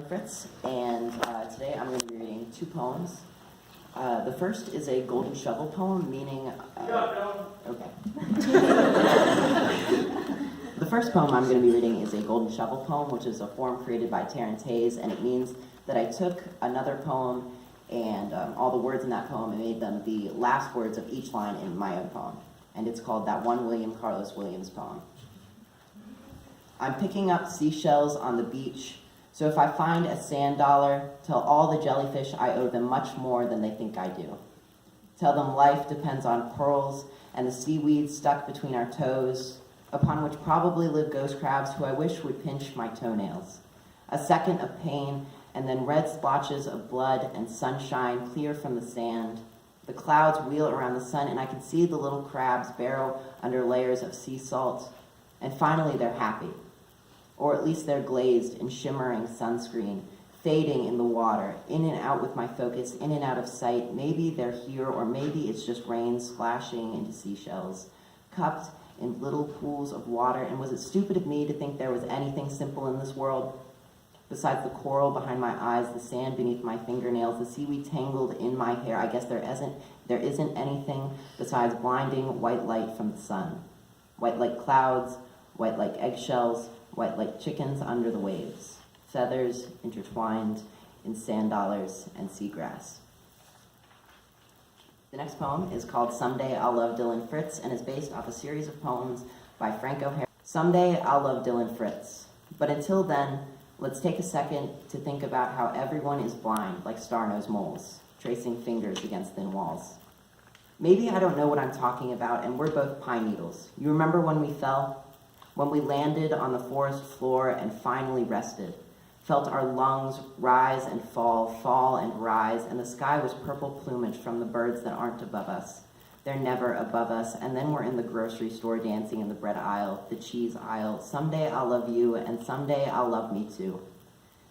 Fritz, and today I'm going to be reading two poems. The first is a golden shovel poem, meaning... okay. The first poem I'm going to be reading is a golden shovel poem, which is a form created by Terrence Hayes, and it means that I took another poem and all the words in that poem and made them the last words of each line in my own poem. And it's called That One William Carlos Williams Poem. I'm picking up seashells on the beach, so if I find a sand dollar, tell all the jellyfish I owe them much more than they think I do. Tell them life depends on pearls and the seaweed stuck between our toes, upon which probably live ghost crabs who I wish would pinch my toenails. A second of pain, and then red splotches of blood and sunshine clear from the sand. The clouds wheel around the sun, and I can see the little crabs burrow under layers of sea salt. And finally, they're happy. Or at least they're glazed in shimmering sunscreen, fading in the water, in and out with my focus, in and out of sight. Maybe they're here, or maybe it's just rain splashing into seashells, cupped in little pools of water. And was it stupid of me to think there was anything simple in this world? Besides the coral behind my eyes, the sand beneath my fingernails, the seaweed tangled in my hair, I guess there isn't anything besides blinding white light from the sun. White like clouds, white like eggshells, white like chickens under the waves, feathers intertwined in sand dollars and seagrass. The next poem is called Someday I'll Love Dylan Fritz and is based off a series of poems by Frank O'Hara. Someday I'll love Dylan Fritz, but until then, let's take a second to think about how everyone is blind like star-nosed moles, tracing fingers against thin walls. Maybe I don't know what I'm talking about, and we're both pine needles. You remember when we fell? When we landed on the forest floor and finally rested, felt our lungs rise and fall and rise, and the sky was purple plumage from the birds that aren't above us. They're never above us, and then we're in the grocery store dancing in the bread aisle, the cheese aisle. Someday I'll love you, and someday I'll love me too.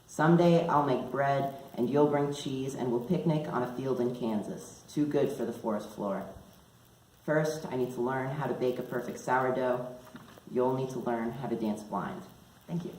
Someday I'll make bread, and you'll bring cheese, and we'll picnic on a field in Kansas, too good for the forest floor. First, I need to learn how to bake a perfect sourdough. You'll need to learn how to dance blind. Thank you.